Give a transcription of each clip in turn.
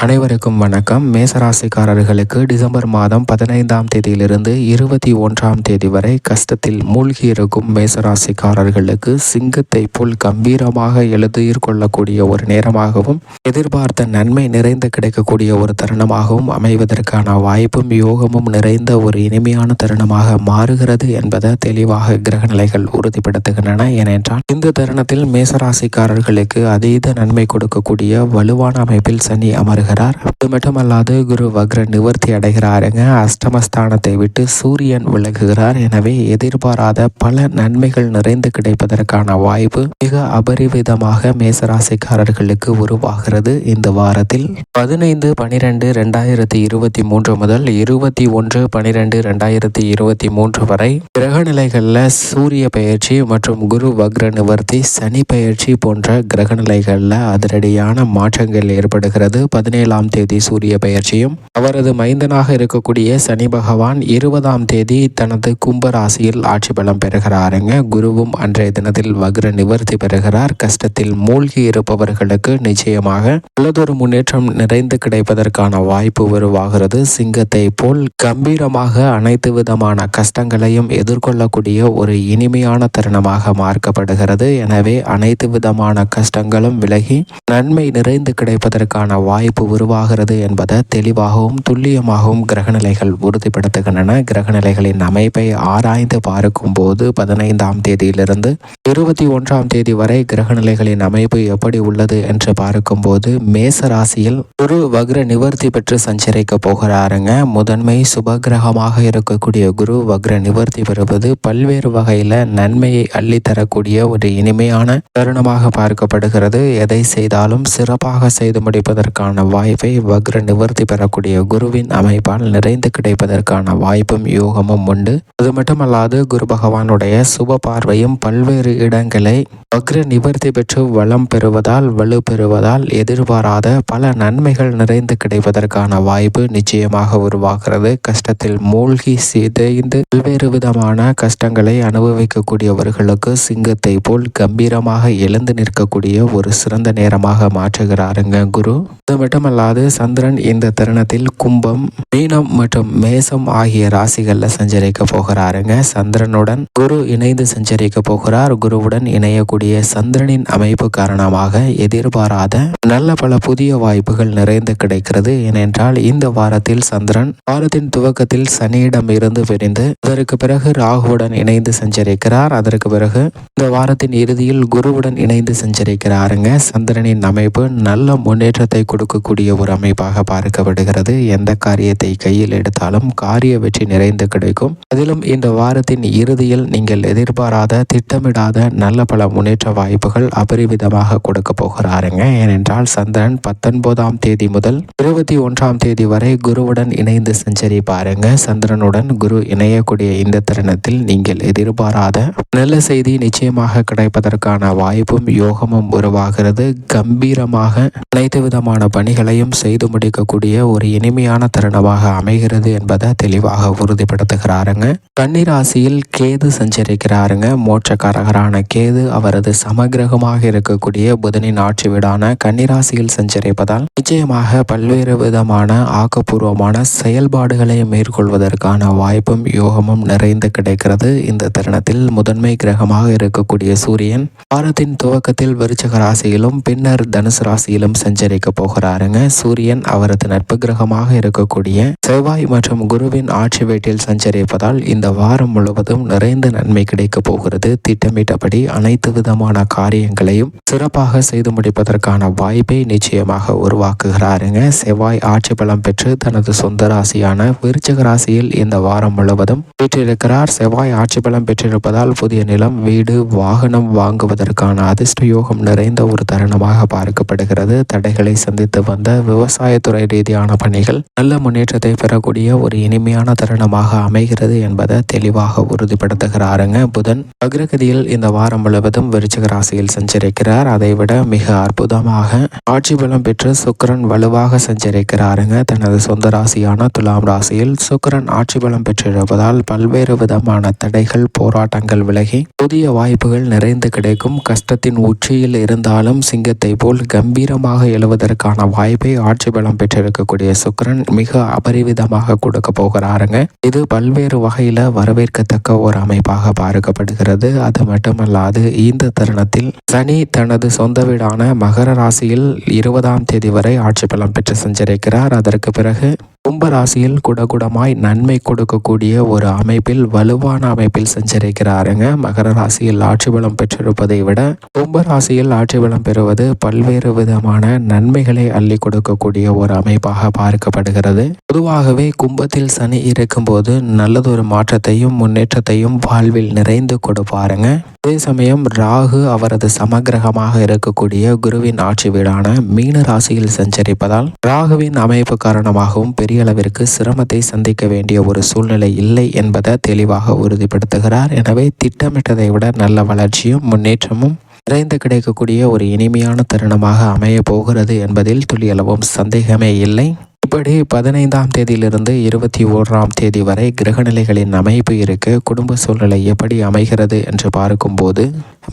அனைவருக்கும் வணக்கம். மேசராசிக்காரர்களுக்கு டிசம்பர் மாதம் 15ஆம் தேதியிலிருந்து 21ஆம் தேதி வரை கஷ்டத்தில் மூழ்கி இருக்கும் மேசராசிக்காரர்களுக்கு சிங்கத்தை போல் கம்பீரமாக எதிர்கொள்ளக்கூடிய ஒரு நேரமாகவும் எதிர்பார்த்த நன்மை நிறைந்து கிடைக்கக்கூடிய ஒரு தருணமாகவும் அமைவதற்கான வாய்ப்பும் யோகமும் நிறைந்த ஒரு இனிமையான தருணமாக மாறுகிறது என்பதை தெளிவாக கிரகநிலைகள் உறுதிப்படுத்துகின்றன. ஏனென்றால் இந்த தருணத்தில் மேசராசிக்காரர்களுக்கு அதீத நன்மை கொடுக்கக்கூடிய வலுவான அமைப்பில் சனி அமர்கிறார். அது மட்டுமல்லாது குரு வக்ர நிவர்த்தி அடைகிறாருங்க. அஷ்டமஸ்தானத்தை விட்டு சூரியன் விலகுகிறார். எனவே எதிர்பாராத பல நன்மைகள் நிறைந்து கிடைப்பதற்கான வாய்ப்பு மிக அபரிவிதமாக மேசராசிக்காரர்களுக்கு உருவாகிறது. இந்த வாரத்தில் 15/12/2023 முதல் 21/12/2023 வரை கிரக நிலைகள்ல சூரிய பெயர்ச்சி மற்றும் குரு வக்ர நிவர்த்தி, சனி பெயர்ச்சி போன்ற கிரக நிலைகள்ல அதிரடியான மாற்றங்கள் ஏற்படுகிறது. 17ஆம் தேதி சூரிய பெயர்ச்சியும் அவரது மைந்தனாக இருக்கக்கூடிய சனி பகவான் 20ஆம் தேதி தனது கும்ப ராசியில் ஆட்சி பலம் பெறுகிறாருங்க. குருவும் அன்றைய தினத்தில் வக்ர நிவர்த்தி பெறுகிறார். கஷ்டத்தில் மூழ்கி இருப்பவர்களுக்கு நிச்சயமாக நல்லதொரு முன்னேற்றம் நிறைந்து கிடைப்பதற்கான வாய்ப்பு உருவாகிறது. சிங்கத்தை போல் கம்பீரமாக அனைத்து விதமான கஷ்டங்களையும் எதிர்கொள்ளக்கூடிய ஒரு இனிமையான தருணமாக மார்க்கப்படுகிறது. எனவே அனைத்து விதமான கஷ்டங்களும் விலகி நன்மை நிறைந்து கிடைப்பதற்கான வாய்ப்பு உருவாகிறது என்பதை தெளிவாகவும் துல்லியமாகவும் கிரகநிலைகள் உறுதிப்படுத்துகின்றன. கிரகநிலைகளின் அமைப்பை ஆராய்ந்து பார்க்கும் போது 15ஆம் தேதியிலிருந்து 21ஆம் தேதி வரை கிரகநிலைகளின் அமைப்பு எப்படி உள்ளது என்று பார்க்கும்போது மேச ராசியில் குரு வக்ர நிவர்த்தி பெற்று சஞ்சரிக்க போகிறாருங்க. முதன்மை சுபகிரகமாக இருக்கக்கூடிய குரு வக்ர நிவர்த்தி பெறுவது பல்வேறு வகையில நன்மையை அள்ளித்தரக்கூடிய ஒரு இனிமையான தருணமாக பார்க்கப்படுகிறது. எதை செய்தாலும் சிறப்பாக செய்து முடிப்பதற்கான வாய்ப்பை வக்ர நிவர்த்தி பெறக்கூடிய குருவின் அமைப்பால் நிறைந்து கிடைப்பதற்கான வாய்ப்பும் யோகமும் உண்டு. அது மட்டுமல்லாது குரு பகவானுடைய சுப பார்வையும் பல்வேறு இடங்களை வக்ர நிவர்த்தி பெற்று வளம் பெறுவதால் வலு பெறுவதால் எதிர்பாராத பல நன்மைகள் நிறைந்து கிடைப்பதற்கான வாய்ப்பு நிச்சயமாக உருவாகிறது. கஷ்டத்தில் மூழ்கி சிதைந்து பல்வேறு விதமான கஷ்டங்களை அனுபவிக்கக்கூடியவர்களுக்கு சிங்கத்தை போல் கம்பீரமாக எழுந்து நிற்கக்கூடிய ஒரு சிறந்த நேரமாக மாற்றுகிறாருங்க குரு. அது மட்டுமல்லாது சந்திரன் இந்த தருணத்தில் கும்பம், மீனம் மற்றும் மேசம் ஆகிய ராசிகள்ல சஞ்சரிக்க போகிறாருங்க. சந்திரனுடன் குரு இணைந்து சஞ்சரிக்க போகிறார். குருவுடன் இணையக்கூடிய சந்திரனின் அமைப்பு காரணமாக எதிர்பாராத நல்ல பல புதிய வாய்ப்புகள் நிறைந்து கிடைக்கிறது. ஏனென்றால் இந்த வாரத்தில் சந்திரன் வாரத்தின் துவக்கத்தில் சனியிடம் இருந்து பிரிந்து அதற்கு பிறகு ராகுவுடன் இணைந்து சஞ்சரிக்கிறார். அதற்கு பிறகு இந்த வாரத்தின் இறுதியில் குருவுடன் இணைந்து சஞ்சரிக்கிறாருங்க. சந்திரனின் அமைப்பு நல்ல முன்னேற்றத்தை கொடுக்கக்கூடிய ஒரு அமைப்பாக பார்க்கப்படுகிறது. எந்த காரியத்தை கையில் எடுத்தாலும் காரிய வெற்றி நிறைந்து கிடைக்கும். அதிலும் இந்த வாரத்தின் இறுதியில் நீங்கள் எதிர்பாராத திட்டமிடாத நல்ல பல முன்னேற்ற வாய்ப்புகள் அபரிவிதமாக கொடுக்க போகிறாருங்க. ஏனென்றால் சந்திரன் 19ஆம் தேதி முதல் 21ஆம் தேதி வரை குருவுடன் இணைந்து சஞ்சரிப்பாருங்க. சந்திரனுடன் குரு இணையக்கூடிய இந்த தருணத்தில் நீங்கள் எதிர்பாராத நல்ல செய்தி நிச்சயமாக கிடைப்பதற்கான வாய்ப்பும் யோகமும் உருவாகிறது. கம்பீரமாக அனைத்து விதமான பணிகளையும் செய்து முடிக்கக்கூடிய ஒரு இனிமையான தருணமாக அமைகிறது என்பதை தெளிவாக உறுதிப்படுத்துகிறாருங்க. கன்னிராசியில் கேது சஞ்சரிக்கிறாருங்க. மோட்சக்காரகரான கேது அவரது சமகிரகமாக இருக்கக்கூடிய புதனின் ஆட்சி வீடான கன்னிராசியில் சஞ்சரிப்பதால் நிச்சயமாக பல்வேறு விதமான ஆக்கப்பூர்வமான செயல்பாடுகளை மேற்கொள்வதற்கான வாய்ப்பும் யோகமும் நிறைந்து கிடைக்கிறது. இந்த தருணத்தில் முதன்மை கிரகமாக இருக்கக்கூடிய சூரியன் வாரத்தின் துவக்கத்தில் விருச்சிக ராசியிலும் பின்னர் தனுசு ராசியிலும் சஞ்சரிக்க போகிறாருங்க. சூரியன் அவரது நட்பு கிரகமாக இருக்கக்கூடிய செவ்வாய் மற்றும் குருவின் ஆட்சி வீட்டில் சஞ்சரிப்பதால் இந்த வாரம் முழுவதும் நிறைந்த நன்மை கிடைக்க போகிறது. திட்டமிட்டபடி அனைத்து விதமான காரியங்களையும் சிறப்பாக செய்து முடிப்பதற்கான வாய்ப்பை நிச்சயமாக உருவாக்குகிறாருங்க. செவ்வாய் ஆட்சி பலம் பெற்று தனது சொந்த ராசியான விருச்சிக ராசியில் இந்த வாரம் முழுவதும் வீற்றிருக்கிறார். செவ்வாய் ஆட்சி பலம் பெற்றிருப்பதால் புதிய நிலம், வீடு, வாகனம் வாங்குவதற்கான அதிர்ஷ்ட யோகம் நிறைந்த ஒரு தருணமாக பார்க்கப்படுகிறது. தடைகளை சந்தித்து வந்த விவசாயத்துறை ரீதியான பணிகள் நல்ல முன்னேற்றத்தை பெறக்கூடிய ஒரு இனிமையான தருணமாக அமைகிறது என்பதை தெளிவாக உறுதிப்படுத்துகிறாருங்க. புதன் அக்ரகதியில் இந்த வாரம் முழுவதும் விருச்சிக ராசியில் சஞ்சரிக்கிறார். அதைவிட மிக அற்புதமாக ஆட்சி பலம் பெற்று சுக்கிரன் வலுவாக சஞ்சரிக்கிறாருங்க. தனது சொந்த ராசியான துலாம் ராசியில் சுக்கிரன் ஆட்சி பலம் பெற்றிருப்பதால் பல்வேறு விதமான தடைகள், போராட்டங்கள் விலகி புதிய வாய்ப்புகள் நிறைந்து கிடைக்கும். கஷ்டத்தின் உச்சியில் இருந்தாலும் சிங்கத்தை போல் கம்பீரமாக எழுவதற்கான வாய்ப்பு வாய்ப்பை ஆட்சி பலம் பெற்றிருக்கக்கூடிய சுக்கிரன் மிக அபரிவிதமாக கொடுக்க போகிறாருங்க. இது பல்வேறு வகையில வரவேற்கத்தக்க ஒரு அமைப்பாக பார்க்கப்படுகிறது. அது மட்டுமல்லாது இந்த தருணத்தில் சனி தனது சொந்த வீடான மகர ராசியில் 20ஆம் தேதி வரை ஆட்சி பலம் பெற்று சஞ்சரிக்கிறார். அதற்கு பிறகு கும்பராசியில் குடகுடமாய் நன்மை கொடுக்கக்கூடிய ஒரு அமைப்பில் வலுவான அமைப்பில் சஞ்சரிக்கிறாருங்க. மகர ராசியில் ஆட்சி பலம் பெற்றிருப்பதை விட கும்பராசியில் ஆட்சி பலம் பெறுவது பல்வேறு விதமான நன்மைகளை அள்ளி கொடுக்கக்கூடிய ஒரு அமைப்பாக பார்க்கப்படுகிறது. பொதுவாகவே கும்பத்தில் சனி இருக்கும்போது நல்லதொரு மாற்றத்தையும் முன்னேற்றத்தையும் வாழ்வில் நிறைந்து கொடுப்பாருங்க. அதே சமயம் ராகு அவரது சமகிரகமாக இருக்கக்கூடிய குருவின் ஆட்சி வீடான மீன ராசியில் சஞ்சரிப்பதால் ராகுவின் அமைப்பு காரணமாகவும் பெரிய அளவிற்கு சிரமத்தை சந்திக்க வேண்டிய ஒரு சூழ்நிலை இல்லை என்பதை தெளிவாக உறுதிப்படுத்துகிறார். எனவே திட்டமிட்டதை விட நல்ல வளர்ச்சியும் முன்னேற்றமும் நிறைந்து கிடைக்கக்கூடிய ஒரு இனிமையான தருணமாக அமைய போகிறது என்பதில் துளியளவும் சந்தேகமே இல்லை. இப்படி 15ஆம் தேதியிலிருந்து 21ஆம் தேதி வரை கிரகநிலைகளின் அமைப்பு இருக்கு. குடும்ப சூழ்நிலை எப்படி அமைகிறது என்று பார்க்கும்போது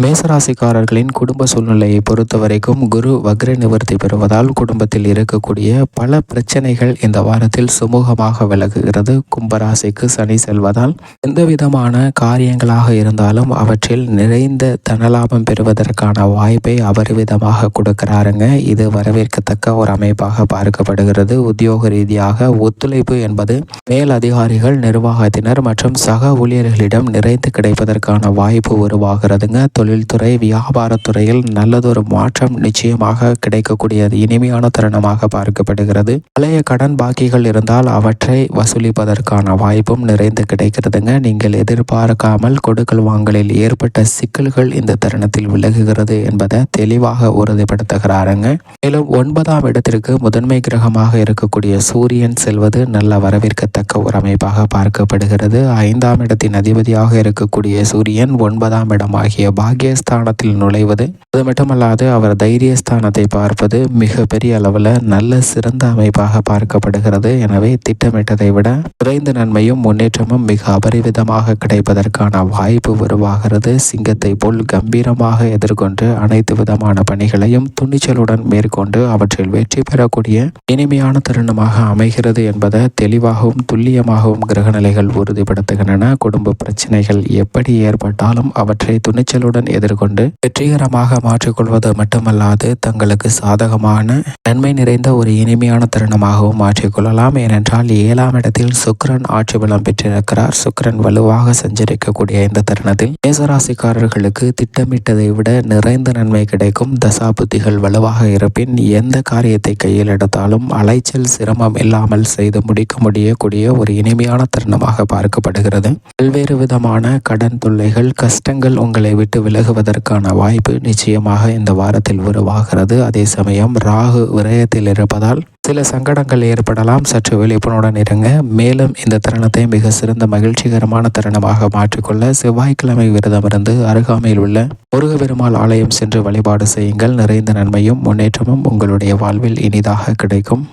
மேசராசிக்காரர்களின் குடும்ப சூழ்நிலையை பொறுத்த வரைக்கும் குரு வக்ர நிவர்த்தி பெறுவதால் குடும்பத்தில் இருக்கக்கூடிய பல பிரச்சனைகள் இந்த வாரத்தில் சுமூகமாக விலகுகிறது. கும்பராசிக்கு சனி செல்வதால் எந்த விதமான காரியங்களாக இருந்தாலும் அவற்றில் நிறைந்த தனலாபம் பெறுவதற்கான வாய்ப்பை அபரிவிதமாக கொடுக்கிறாருங்க. இது வரவேற்கத்தக்க ஒரு அமைப்பாக பார்க்கப்படுகிறது. உத்தியோக ரீதியாக ஒத்துழைப்பு என்பது மேல் அதிகாரிகள், நிர்வாகத்தினர் மற்றும் சக ஊழியர்களிடம் நிறைந்து கிடைப்பதற்கான வாய்ப்பு உருவாகிறதுங்க. தொழில்துறை, வியாபாரத்துறையில் நல்லதொரு மாற்றம் நிச்சயமாக கிடைக்கக்கூடிய இனிமையான தருணமாக பார்க்கப்படுகிறது. பழைய கடன் பாக்கிகள் இருந்தால் அவற்றை வசூலிப்பதற்கான வாய்ப்பும் நிறைந்து கிடைக்கிறதுங்க. நீங்கள் எதிர்பார்க்காமல் கொடுக்கல் வாங்கலில் ஏற்பட்ட சிக்கல்கள் இந்த தருணத்தில் விலகுகிறது என்பதை தெளிவாக உறுதிப்படுத்துகிறாருங்க. மேலும் 9ஆம் இடத்திற்கு முதன்மை கிரகமாக இருக்கக்கூடிய சூரியன் செல்வது நல்ல வரவேற்கத்தக்க ஒரு அமைப்பாக பார்க்கப்படுகிறது. 5ஆம் இடத்தின் அதிபதியாக இருக்கக்கூடிய சூரியன் 9ஆம் இடமாகிய பாக்கியஸ்தானத்தில் நுழைவது, அது மட்டுமல்லாது அவர் தைரியஸ்தானத்தை பார்ப்பது மிக பெரிய அளவில் நல்ல சிறந்த அமைப்பாக பார்க்கப்படுகிறது. எனவே திட்டமிட்டதை விட குறைந்த நன்மையும் முன்னேற்றமும் மிக அபரிவிதமாக கிடைப்பதற்கான வாய்ப்பு உருவாகிறது. சிங்கத்தை போல் கம்பீரமாக எதிர்கொண்டு அனைத்து விதமான பணிகளையும் துணிச்சலுடன் மேற்கொண்டு அவற்றில் வெற்றி பெறக்கூடிய இனிமையான தருணமாக அமைகிறது என்பதை தெளிவாகவும் துல்லியமாகவும் கிரகநிலைகள் உறுதிப்படுத்துகின்றன. குடும்ப பிரச்சனைகள் எப்படி ஏற்பட்டாலும் அவற்றை துணிச்சலுடன் எதிர்கொண்டு வெற்றிகரமாக மாற்றிக்கொள்வது மட்டுமல்லாது தங்களுக்கு சாதகமான நன்மை நிறைந்த ஒரு இனிமையான தருணமாகவும் மாற்றிக்கொள்ளலாம். ஏனென்றால் 7ஆம் இடத்தில் சுக்கிரன் ஆட்சி பலம் பெற்றிருக்கிறார். சுக்கிரன் வலுவாக சஞ்சரிக்கக்கூடிய இந்த தருணத்தில் மேசராசிக்காரர்களுக்கு திட்டமிட்டதை விட நிறைந்த நன்மை கிடைக்கும். தசாபுத்திகள் வலுவாக இருப்பின் எந்த காரியத்தை கையில் எடுத்தாலும் அலைச்சல் சிரமம் இல்லாமல் செய்து முடிக்க முடியக்கூடிய ஒரு இனிமையான தருணமாக பார்க்கப்படுகிறது. பல்வேறு விதமான கடன் தொல்லைகள், கஷ்டங்கள் உங்களை விட்டு விலகுவதற்கான வாய்ப்பு நிச்சயமாக இந்த வாரத்தில் உருவாகிறது. அதே சமயம் ராகு விரயத்தில் இருப்பதால் சில சங்கடங்கள் ஏற்படலாம். சற்று விழிப்புணர்வுடன் இருங்க. மேலும் இந்த தருணத்தை மிக சிறந்த மகிழ்ச்சிகரமான தருணமாக மாற்றிக்கொள்ள செவ்வாய்க்கிழமை விரதமிருந்து அருகாமையில் உள்ள முருகப்பெருமாள் ஆலயம் சென்று வழிபாடு செய்யுங்கள். நிறைந்த நன்மையும் முன்னேற்றமும் உங்களுடைய வாழ்வில் இனிதாக கிடைக்கும்.